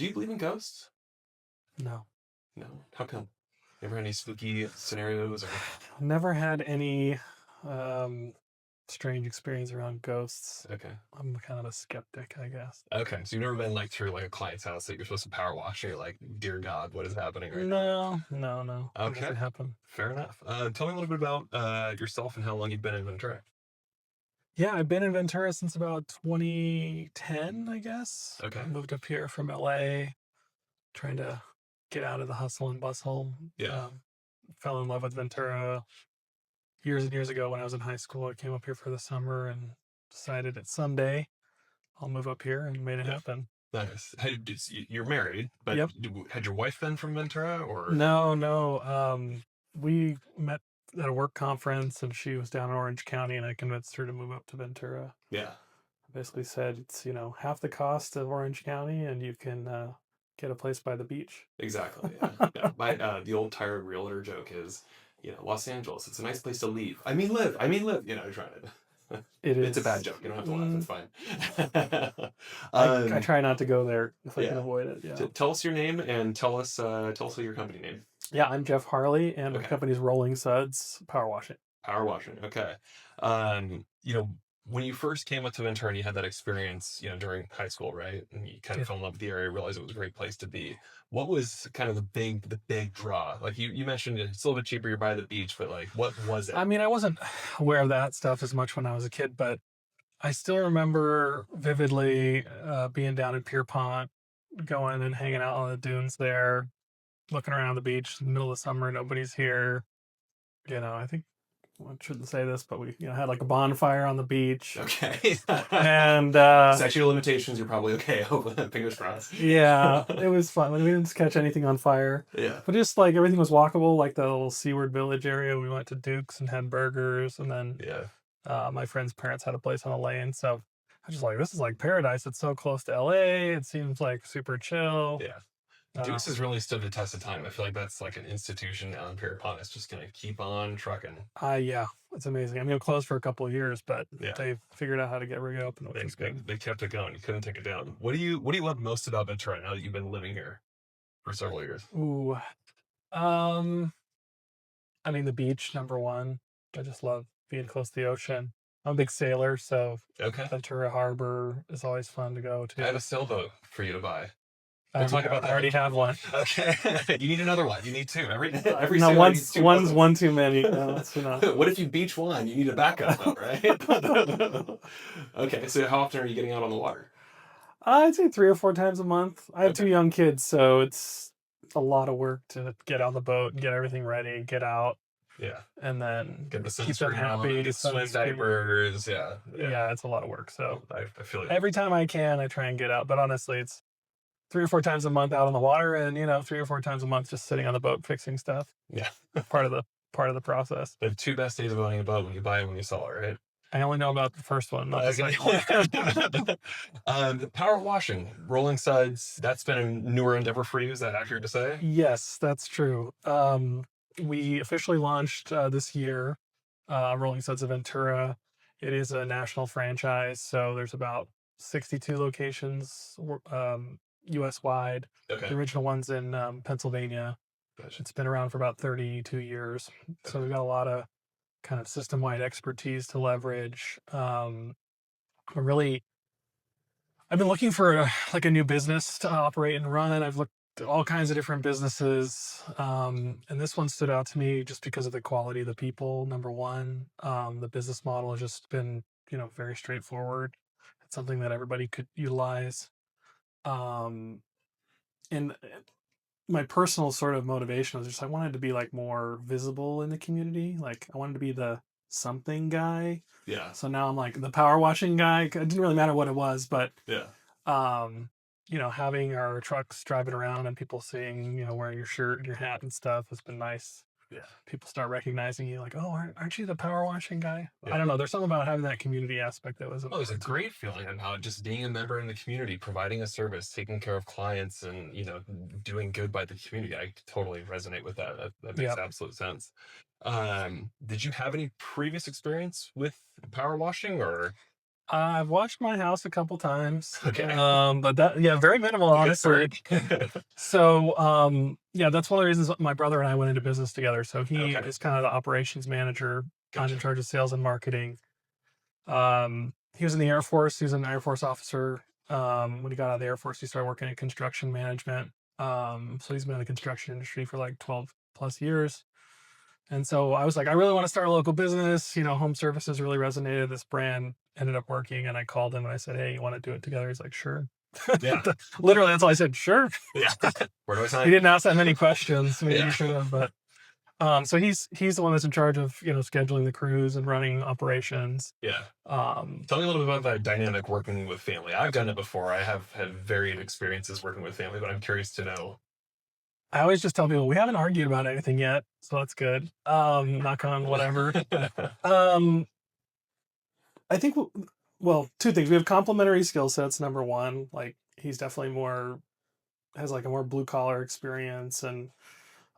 Do you believe in ghosts? No. No. How come? Ever had any spooky scenarios or? Never had any strange experience around ghosts. Okay. I'm kind of a skeptic, I guess. Okay. So you've never been like through like a client's house that you're supposed to power wash and you're like, dear God, what is happening right No. now? It Okay. hasn't happened. Fair enough. Tell me a little bit about yourself and how long you've been in Ventura. Yeah, I've been in Ventura since about 2010, I guess. Okay. I moved up here from LA, trying to get out of the hustle and bustle. Yeah. Fell in love with Ventura years and years ago when I was in high school. I came up here for the summer and decided that someday I'll move up here and made it Yeah. happen. Nice. You're married, but Yep. had your wife been from Ventura or? No. We met at a work conference and she was down in Orange County and I convinced her to move up to Ventura. Yeah. I basically said it's, half the cost of Orange County and you can get a place by the beach. Exactly. Yeah. Yeah. My the old tired realtor joke is, Los Angeles. It's a nice place to leave. I mean, live. Trying to. It's a bad joke. You don't have to laugh. It's fine. I try not to go there if I can avoid it. Yeah. Tell us your name and tell us your company name. Yeah, I'm Jeff Harley, and my company's Rolling Suds Power Washing. Power Washing. Okay. When you first came up to Ventura and you had that experience, during high school, right? And you kind of fell in love with the area, realized it was a great place to be. What was kind of the big draw? Like you mentioned it's a little bit cheaper, you're by the beach, but like what was it? I mean, I wasn't aware of that stuff as much when I was a kid, but I still remember vividly being down in Pierpont, going and hanging out on the dunes there, looking around the beach in the middle of the summer, nobody's here. I think I shouldn't say this, but we had like a bonfire on the beach. Okay. And statute of limitations, you're probably okay. Fingers crossed. Yeah, it was fun. We didn't catch anything on fire. Yeah. But just like everything was walkable, like the little Seaward Village area. We went to Duke's and had burgers, and then my friend's parents had a place on the lane. So I was just like, this is like paradise. It's so close to LA. It seems like super chill. Yeah. Duke's has really stood the test of time. I feel like that's like an institution now in Pierpont. It's just going to keep on trucking. Yeah, it's amazing. I mean, it closed for a couple of years, but they figured out how to get reopened. They kept it going. You couldn't take it down. What do you love most about Ventura now that you've been living here for several years? Ooh, I mean, the beach, number one. I just love being close to the ocean. I'm a big sailor, so Ventura Harbor is always fun to go to. I have a sailboat for you to buy. We'll talk about that. I already have one. Okay. You need another one. You need two. Every no, one's one too many. No, that's enough. What if you beach one? You need a backup though, right? Okay, so how often are you getting out on the water? I'd say 3 or 4 times a month. I have 2 young kids, so it's a lot of work to get on the boat, get everything ready, get out. Yeah. And then get the keep them happy. Get swim diapers. Yeah. Yeah, it's a lot of work. So I feel like every time I can, I try and get out. But honestly, it's 3 or 4 times a month out on the water, and 3 or 4 times a month just sitting on the boat fixing stuff. Yeah. part of the process. The 2 best days of owning a boat: when you buy it, when you sell it, right? I only know about the first one, not the second one. The power washing, Rolling Suds, that's been a newer endeavor for you. Is that accurate to say? Yes, that's true. We officially launched this year, Rolling Suds of Ventura. It is a national franchise, so there's about 62 locations U.S. wide. Okay. The original one's in Pennsylvania. Gotcha. It's been around for about 32 years. Okay. So we've got a lot of kind of system-wide expertise to leverage. I've been looking for a new business to operate and run. I've looked at all kinds of different businesses. And this one stood out to me just because of the quality of the people, number one. The business model has just been, very straightforward. It's something that everybody could utilize. And my personal sort of motivation was just I wanted to be like more visible in the community. Like I wanted to be the something guy. Yeah. So now I'm like the power washing guy. It didn't really matter what it was, but having our trucks driving around and people seeing, wearing your shirt and your hat and stuff has been nice. Yeah. People start recognizing you like, oh, aren't you the power washing guy? Yeah. I don't know. There's something about having that community aspect that was. Oh, it's a great feeling about just being a member in the community, providing a service, taking care of clients, and doing good by the community. I totally resonate with that. That makes absolute sense. Did you have any previous experience with power washing or? I've washed my house a couple times, Okay. but that yeah, very minimal, Good honestly. start. So, yeah, that's one of the reasons my brother and I went into business together. So he Okay. is kind of the operations manager. I'm in Gotcha. charge of sales and marketing. He was in the Air Force. He was an Air Force officer. When he got out of the Air Force, he started working in construction management. So he's been in the construction industry for like 12 plus years. And so I was like, I really want to start a local business. Home services really resonated. This brand ended up working. And I called him and I said, hey, you want to do it together? He's like, sure. Yeah. Literally, that's all I said, sure. Yeah. Where do I He sign? didn't ask that many questions. Maybe Yeah. he should have, but so he's the one that's in charge of scheduling the crews and running operations. Yeah. Um, Tell me a little bit about that dynamic working with family. I've done it before. I have had varied experiences working with family, but I'm curious to know. I always just tell people we haven't argued about anything yet, so that's good. Knock on whatever. Um, I think well, two things. We have complementary skill sets. Number one, like he's definitely has like a more blue collar experience and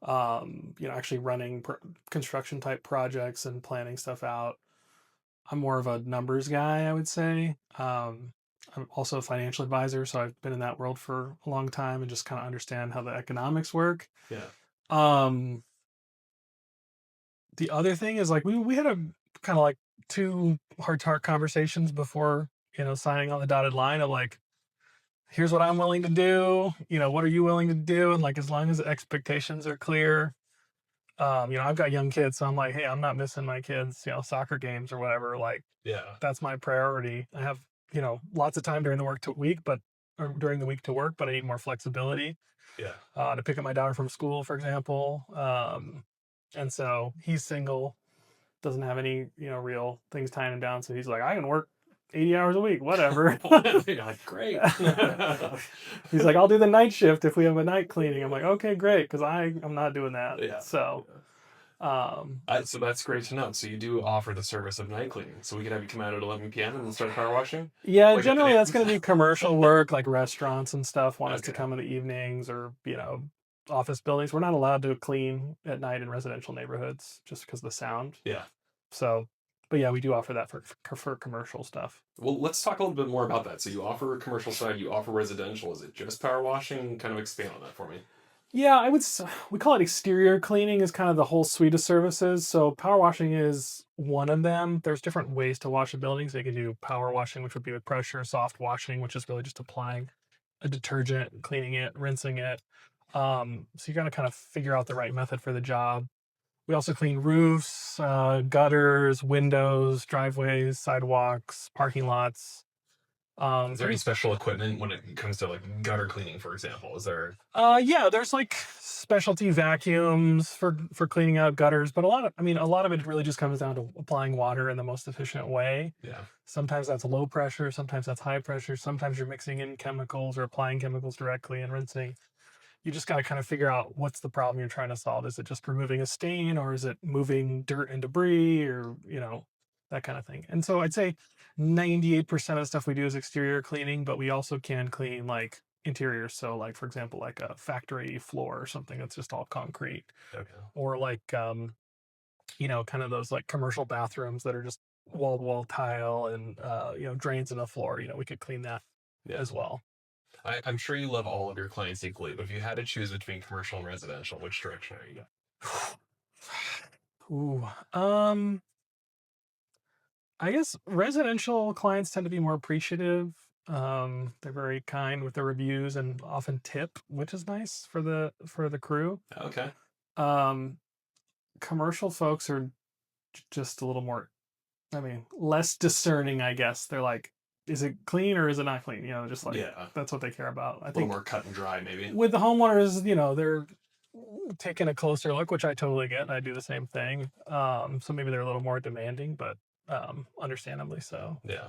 actually running construction type projects and planning stuff out. I'm more of a numbers guy, I would say. I'm also a financial advisor, so I've been in that world for a long time and just kind of understand how the economics work. Yeah. Um, the other thing is like we had a kind of like two heart to heart conversations before signing on the dotted line of like, here's what I'm willing to do. What are you willing to do? And like as long as the expectations are clear. I've got young kids, so I'm like, hey, I'm not missing my kids, soccer games or whatever. Like, Yeah. that's my priority. I have, lots of time during the week, or during the week to work, but I need more flexibility Yeah. to pick up my daughter from school, for example. And so he's single, doesn't have any, real things tying him down. So he's like, I can work 80 hours a week, whatever. You're like, great. He's like, I'll do the night shift if we have a night cleaning. I'm like, okay, great, because I'm not doing that. Yeah. So, So that's great to know. So you do offer the service of night cleaning. So we could have you come out at 11 p.m. and then start power washing? yeah, Like generally a that's going to be commercial work, like restaurants and stuff want us to Okay. come in the evenings or, office buildings. We're not allowed to clean at night in residential neighborhoods just because of the sound. Yeah. So, but yeah, we do offer that for commercial stuff. Well, let's talk a little bit more about that. So you offer a commercial side, you offer residential. Is it just power washing? Kind of expand on that for me. Yeah, we call it exterior cleaning is kind of the whole suite of services. So power washing is one of them. There's different ways to wash a building. So you can do power washing, which would be with pressure, soft washing, which is really just applying a detergent, cleaning it, rinsing it. So you got to kind of figure out the right method for the job. We also clean roofs, gutters, windows, driveways, sidewalks, parking lots. Is there any special equipment when it comes to like gutter cleaning, for example? Is there? Yeah, there's like specialty vacuums for cleaning out gutters, but a lot of it really just comes down to applying water in the most efficient way. Yeah. Sometimes that's low pressure, sometimes that's high pressure, sometimes you're mixing in chemicals or applying chemicals directly and rinsing. You just got to kind of figure out what's the problem you're trying to solve. Is it just removing a stain or is it moving dirt and debris or, that kind of thing. And so I'd say 98% of the stuff we do is exterior cleaning, but we also can clean like interior. So like, for example, like a factory floor or something that's just all concrete Okay. or like, kind of those like commercial bathrooms that are just wall to wall tile and, drains in the floor, we could clean that Yeah. as well. I'm sure you love all of your clients equally, but if you had to choose between commercial and residential, which direction are you going? Ooh, I guess residential clients tend to be more appreciative. They're very kind with their reviews and often tip, which is nice for the crew. Okay. Um, Commercial folks are just a little more, less discerning, I guess. They're like, is it clean or is it not clean? Just like Yeah. that's what they care about. I A little think more cut and dry, maybe. with the homeowners, they're taking a closer look, which I totally get. I do the same thing. So maybe they're a little more demanding, but understandably so. Yeah.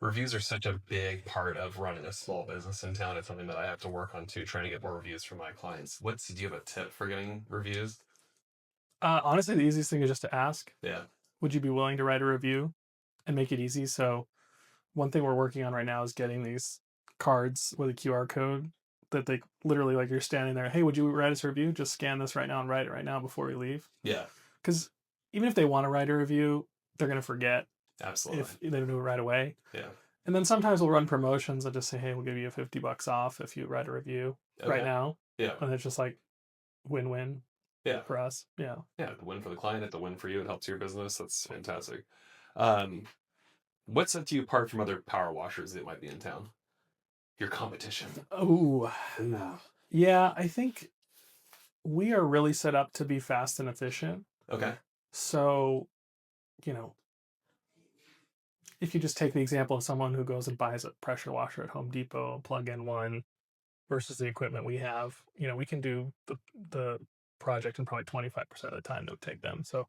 Reviews are such a big part of running a small business in town. It's something that I have to work on too, trying to get more reviews from my clients. Do you have a tip for getting reviews? Honestly, the easiest thing is just to ask. Yeah. Would you be willing to write a review and make it easy? So one thing we're working on right now is getting these cards with a QR code that they literally, like, you're standing there, hey, would you write us a review? Just scan this right now and write it right now before we leave. Yeah. Because even if they want to write a review, they're going to forget. Absolutely. if they don't do it right away. Yeah. And then sometimes we'll run promotions and just say, hey, we'll give you $50 off if you write a review right Okay. now. Yeah. And it's just like win-win Yeah. for us. Yeah. Yeah. The win for the client, the win for you. It helps your business. That's fantastic. What sets you apart from other power washers that might be in town? Your competition. Oh, yeah. I think we are really set up to be fast and efficient. Okay. So, you know, if you just take the example of someone who goes and buys a pressure washer at Home Depot, plug-in one, versus the equipment we have, we can do the project in probably 25% of the time it would take them. So,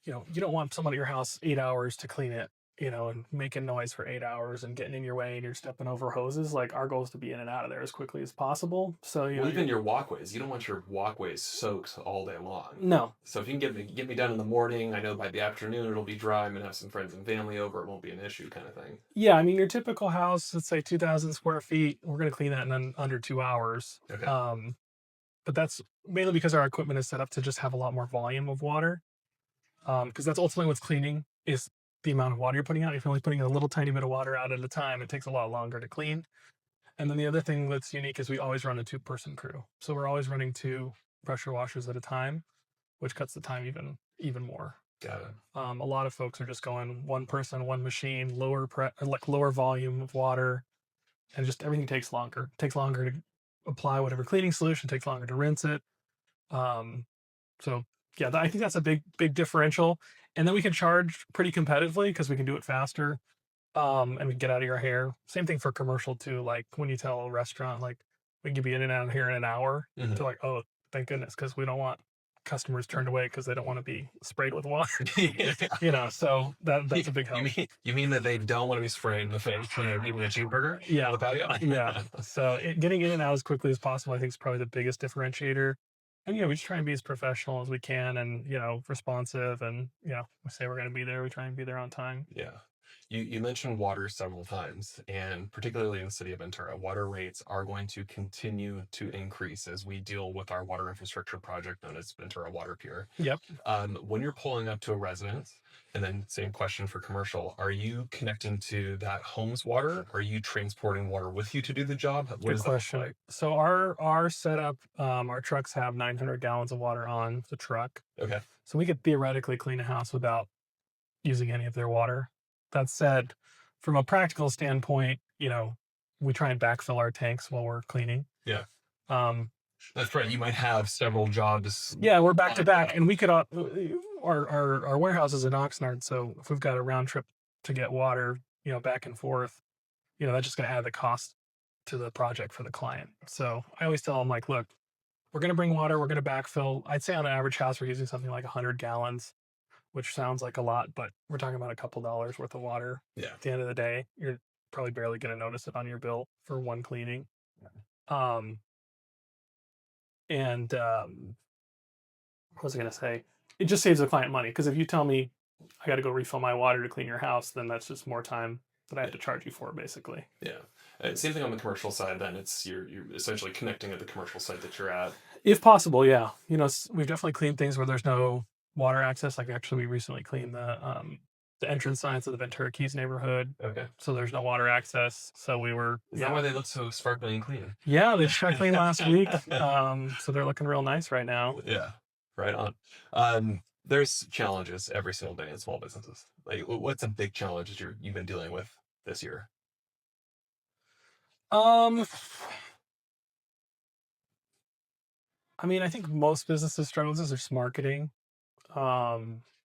you don't want someone at your house 8 hours to clean it, and making noise for 8 hours and getting in your way and you're stepping over hoses. Like our goal is to be in and out of there as quickly as possible. So, well, even your walkways, you don't want your walkways soaked all day long. No. So if you can get me done in the morning, I know by the afternoon it'll be dry. I'm gonna have some friends and family over. It won't be an issue, kind of thing. Yeah, I mean your typical house, let's say 2,000 square feet, we're gonna clean that in under 2 hours. Okay. But that's mainly because our equipment is set up to just have a lot more volume of water. Because that's ultimately what's cleaning is the amount of water you're putting out. If you're only putting a little tiny bit of water out at a time, it takes a lot longer to clean. And then the other thing that's unique is we always run a 2-person crew. So we're always running 2 pressure washers at a time, which cuts the time even more. Got it. A lot of folks are just going 1 person, 1 machine, lower volume of water, and just everything takes longer. It takes longer to apply whatever cleaning solution. It takes longer to rinse it. So yeah, I think that's a big differential. And then we can charge pretty competitively because we can do it faster. And we can get out of your hair. Same thing for commercial too. Like when you tell a restaurant, like we can give you in and out of here in an hour. Mhm. They're like, oh, thank goodness, because we don't want customers turned away because they don't want to be sprayed with water. Yeah. So that's a big help. You mean that they don't want to be sprayed in the face when they're eating a cheeseburger? Yeah. On the patio? Yeah. So getting in and out as quickly as possible, I think, is probably the biggest differentiator. And we just try and be as professional as we can, and responsive, and we say we're going to be there, we try and be there on time. Yeah. You mentioned water several times, and particularly in the city of Ventura, water rates are going to continue to increase as we deal with our water infrastructure project known as Ventura Water Pure. Yep. When you're pulling up to a residence, and then same question for commercial, are you connecting to that home's water? Are you transporting water with you to do the job? What Good does that look question. like? So our setup, our trucks have 900 gallons of water on the truck. Okay. So we could theoretically clean a house without using any of their water. That said, from a practical standpoint, we try and backfill our tanks while we're cleaning. Yeah. That's right. You might have several jobs. Yeah, we're back to back, and we could our warehouse is in Oxnard, so if we've got a round trip to get water, back and forth, that's just going to add the cost to the project for the client. So I always tell them, like, look, we're going to bring water, we're going to backfill. I'd say on an average house, we're using something like 100 gallons, which sounds like a lot, but we're talking about a couple dollars worth of water. Yeah. At the end of the day, you're probably barely going to notice it on your bill for one cleaning. And what was I going to say? It just saves the client money, because if you tell me I got to go refill my water to clean your house, then that's just more time that I have to charge you for, basically. Yeah. Same thing on the commercial side. Then it's you're essentially connecting at the commercial site that you're at. If possible, yeah. We've definitely cleaned things where there's no water access. Like actually, we recently cleaned the entrance signs of the Ventura Keys neighborhood. Okay. So there's no water access. So we were. Is that why they look so sparkling and clean? Yeah, they just got cleaned last week. So they're looking real nice right now. Yeah. Right on. There's challenges every single day in small businesses. Like, what's a big challenge that you've been dealing with this year? I mean, I think most businesses struggle with this. There's marketing.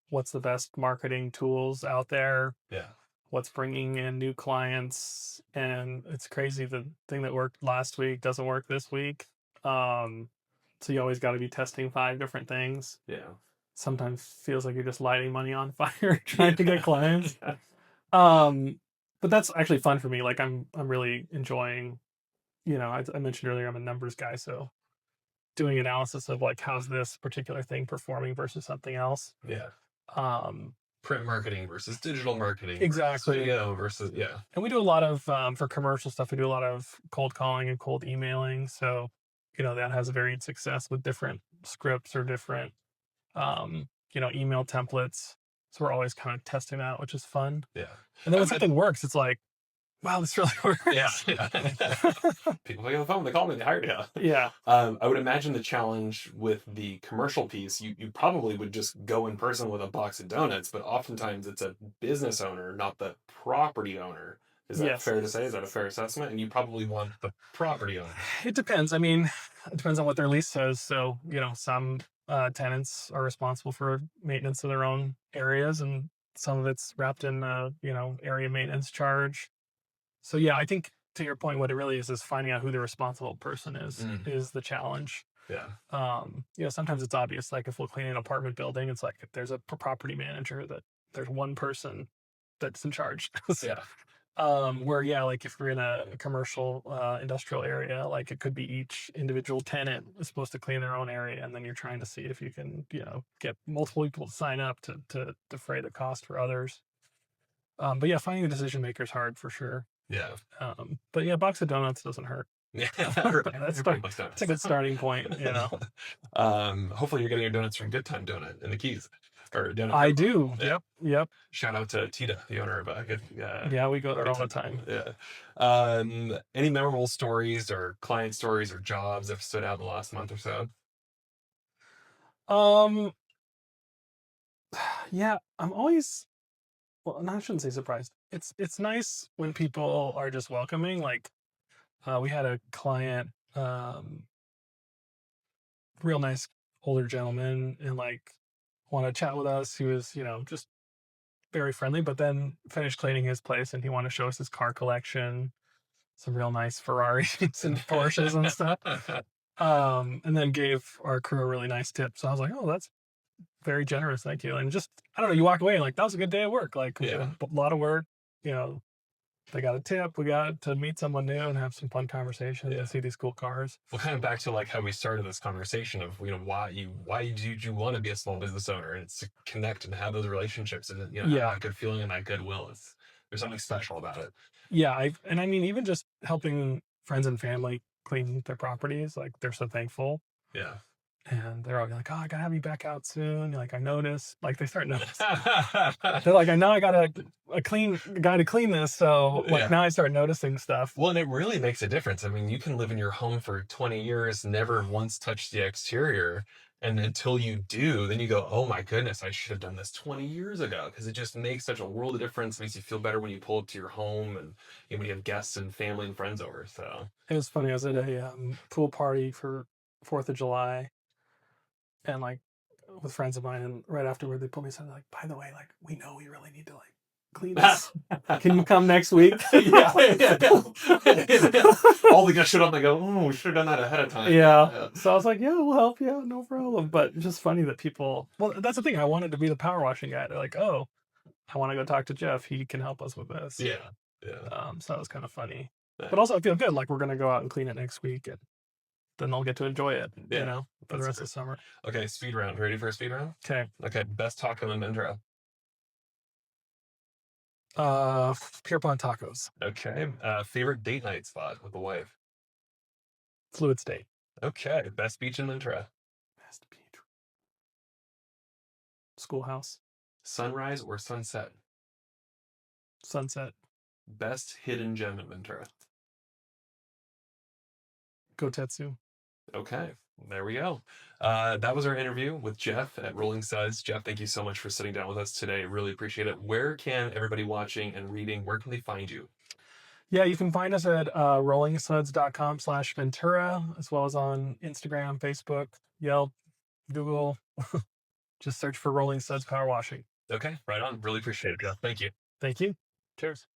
What's the best marketing tools out there? Yeah. What's bringing in new clients? And it's crazy. The thing that worked last week doesn't work this week. So you always got to be testing 5 different things. Yeah. Sometimes feels like you're just lighting money on fire trying to get clients. But that's actually fun for me. Like I'm really enjoying, I mentioned earlier, I'm a numbers guy. So doing analysis of like, how's this particular thing performing versus something else. Yeah. Print marketing versus digital marketing. Exactly. Video versus, yeah. And we do a lot of, for commercial stuff, we do a lot of cold calling and cold emailing. So, that has varied success with different scripts or different, email templates. So we're always kind of testing that, which is fun. Yeah. And then when something works, it's like, wow, this really works. Yeah. People pick up the phone, they call me, they hired you. Yeah. I would imagine the challenge with the commercial piece, you probably would just go in person with a box of donuts, but oftentimes it's a business owner, not the property owner. Is that Yes. fair to say? Is that a fair assessment? And you probably want the property owner. It depends. I mean, it depends on what their lease says. So, some tenants are responsible for maintenance of their own areas, and some of it's wrapped in, area maintenance charge. So, yeah, I think to your point, what it really is finding out who the responsible person is the challenge. Yeah. Sometimes it's obvious. Like if we'll clean an apartment building, it's like there's a property manager that there's one person that's in charge. Yeah. Where like if we're in a commercial industrial area, like it could be each individual tenant is supposed to clean their own area, and then you're trying to see if you can get multiple people to sign up to defray the cost for others. But yeah, finding the decision maker is hard for sure. Yeah. But yeah, a box of donuts doesn't hurt. Yeah. That's a good starting point. Hopefully you're getting your donuts from Good Time Donut in the Keys. I do. Yeah. Yep. Shout out to Tita, the owner of Good. Yeah, we go there all the time. Yeah. Any memorable stories or client stories or jobs that have stood out in the last month or so? Yeah, I'm always, well, no, I shouldn't say surprised. It's nice when people are just welcoming. Like, we had a client, real nice older gentleman, and like wanted to chat with us. He was, just very friendly, but then finished cleaning his place and he wanted to show us his car collection, some real nice Ferraris and Porsches and stuff. And then gave our crew a really nice tip. So I was like, oh, that's very generous. Thank you. And just, I don't know, you walk away and like, that was a good day at work. Like, Yeah. a lot of work, they got a tip. We got to meet someone new and have some fun conversations and see these cool cars. Well, kind of back to like how we started this conversation of, why did you want to be a small business owner? And it's to connect and have those relationships and, have that good feeling and that goodwill. There's something special about it. Yeah. I mean, even just helping friends and family clean their properties, like they're so thankful. Yeah. And they're all like, oh, I gotta have you back out soon. Like, I noticed. Like, they start noticing. They're like, I know I got a clean guy to clean this. So, now I start noticing stuff. Well, and it really makes a difference. I mean, you can live in your home for 20 years, never once touch the exterior. And until you do, then you go, oh my goodness, I should have done this 20 years ago. Because it just makes such a world of difference. It makes you feel better when you pull up to your home and when you have guests and family and friends over. So it was funny. I was at a pool party for 4th of July. And like with friends of mine, and right afterward they pulled me aside, like, by the way, like, we know we really need to like clean this. Can you come next week? Yeah. All the guys showed up and they go, oh, we should have done that ahead of time. Yeah. So I was like, yeah, we'll help you out, no problem. But it's just funny that people, well, that's the thing. I wanted to be the power washing guy. They're like, oh, I want to go talk to Jeff. He can help us with this. Yeah. So that was kind of funny. But also I feel good. Like we're going to go out and clean it next week, and then they'll get to enjoy it, for the rest of the summer. Okay, speed round. Ready for a speed round? Okay. Best taco in Ventura. Pierpont Tacos. Okay. Favorite date night spot with the wife. Fluid State. Okay. Best beach in Ventura. Best beach. Schoolhouse. Sunrise or sunset? Sunset. Best hidden gem in Ventura. Gotetsu. Okay, there we go. That was our interview with Jeff at Rolling Suds. Jeff, thank you so much for sitting down with us today. Really appreciate it. Where can everybody watching and reading, where can they find you? Yeah, you can find us at rollingsuds.com/Ventura, as well as on Instagram, Facebook, Yelp, Google. Just search for Rolling Suds Power Washing. Okay, right on. Really appreciate it, Jeff. Thank you. Thank you. Cheers.